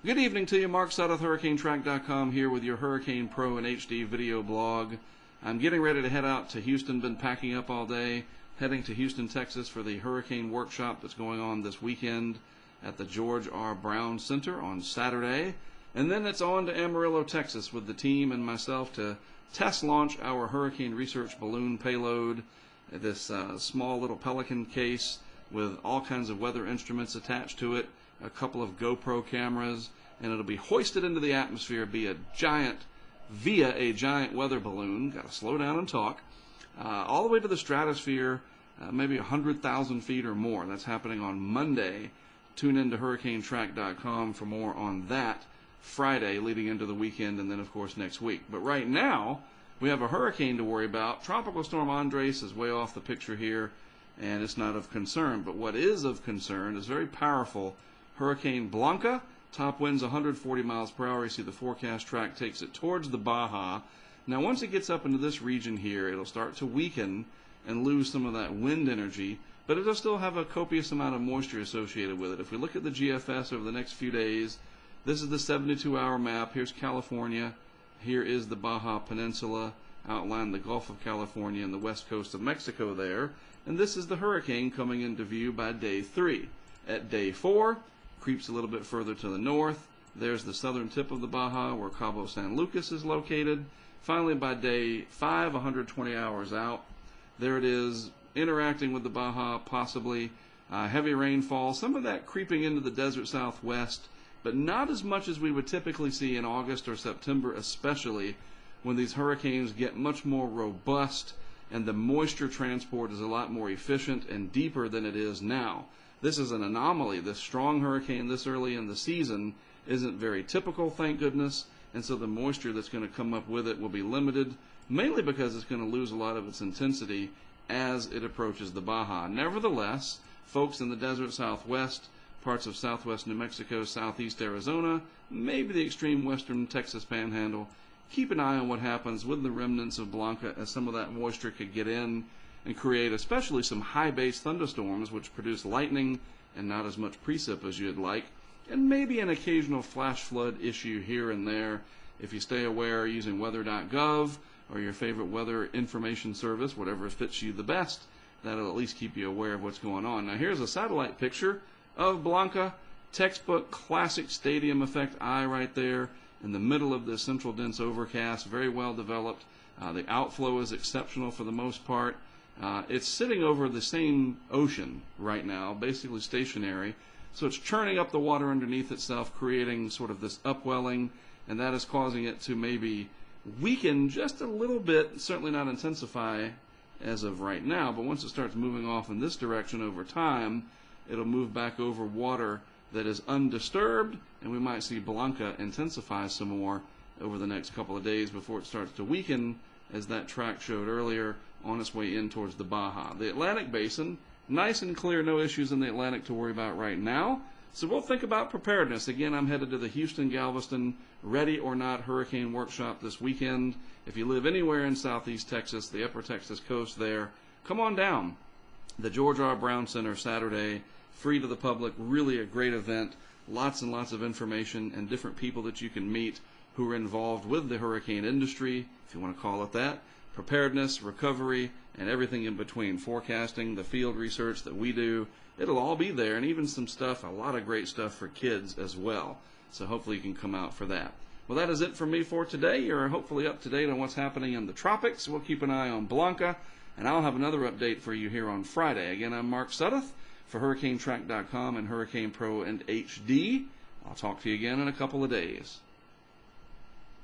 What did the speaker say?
Good evening to you, Mark Sudduth, HurricaneTrack.com here with your Hurricane Pro and HD video blog. I'm getting ready to head out to Houston, been packing up all day, heading to Houston, Texas for the Hurricane Workshop that's going on this weekend at the George R. Brown Center on Saturday. And then it's on to Amarillo, Texas with the team and myself to test launch our Hurricane Research Balloon payload, this small little Pelican case with all kinds of weather instruments attached to it, a couple of GoPro cameras, and it'll be hoisted into the atmosphere via a giant weather balloon. Got to slow down and talk. All the way to the stratosphere, maybe 100,000 feet or more. That's happening on Monday. Tune in to HurricaneTrack.com for more on that Friday leading into the weekend, and then of course next week. But right now we have a hurricane to worry about. Tropical Storm Andres is way off the picture here, and it's not of concern. But what is of concern is very powerful Hurricane Blanca. Top winds 140 miles per hour. You see the forecast track takes it towards the Baja. Now once it gets up into this region here, it'll start to weaken and lose some of that wind energy, but it'll still have a copious amount of moisture associated with it. If we look at the GFS over the next few days, this is the 72-hour map. Here's California. Here is the Baja Peninsula, outline the Gulf of California and the west coast of Mexico there. And this is the hurricane coming into view by day 3. At day 4, creeps a little bit further to the north. There's the southern tip of the Baja where Cabo San Lucas is located. Finally, by day 5, 120 hours out, there it is, interacting with the Baja, possibly heavy rainfall, some of that creeping into the desert southwest, but not as much as we would typically see in August or September, especially when these hurricanes get much more robust and the moisture transport is a lot more efficient and deeper than it is now. This is an anomaly. This strong hurricane this early in the season isn't very typical, thank goodness, and so the moisture that's going to come up with it will be limited, mainly because it's going to lose a lot of its intensity as it approaches the Baja. Nevertheless, folks in the desert southwest, parts of southwest New Mexico, southeast Arizona, maybe the extreme western Texas panhandle, keep an eye on what happens with the remnants of Blanca as some of that moisture could get in and create especially some high base thunderstorms which produce lightning and not as much precip as you'd like, and maybe an occasional flash flood issue here and there. If you stay aware using weather.gov or your favorite weather information service, whatever fits you the best, that'll at least keep you aware of what's going on. Now here's a satellite picture of Blanca, textbook classic stadium effect eye right there in the middle of this central dense overcast, very well developed. The outflow is exceptional for the most part. It's sitting over the same ocean right now, basically stationary, so it's churning up the water underneath itself, creating sort of this upwelling, and that is causing it to maybe weaken just a little bit, certainly not intensify as of right now, but once it starts moving off in this direction over time, it'll move back over water that is undisturbed, and we might see Blanca intensify some more over the next couple of days before it starts to weaken, as that track showed earlier, on its way in towards the Baja. The Atlantic Basin, nice and clear, no issues in the Atlantic to worry about right now. So we'll think about preparedness. Again, I'm headed to the Houston, Galveston, Ready or Not Hurricane Workshop this weekend. If you live anywhere in southeast Texas, the upper Texas coast there, come on down. The George R. Brown Center Saturday, free to the public, really a great event. Lots and lots of information and different people that you can meet who are involved with the hurricane industry, if you want to call it that. Preparedness, recovery, and everything in between. Forecasting, the field research that we do, it'll all be there, and even some stuff, a lot of great stuff for kids as well. So hopefully you can come out for that. Well, that is it for me for today. You're hopefully up to date on what's happening in the tropics. We'll keep an eye on Blanca, and I'll have another update for you here on Friday. Again, I'm Mark Sudduth for HurricaneTrack.com and Hurricane Pro and HD. I'll talk to you again in a couple of days.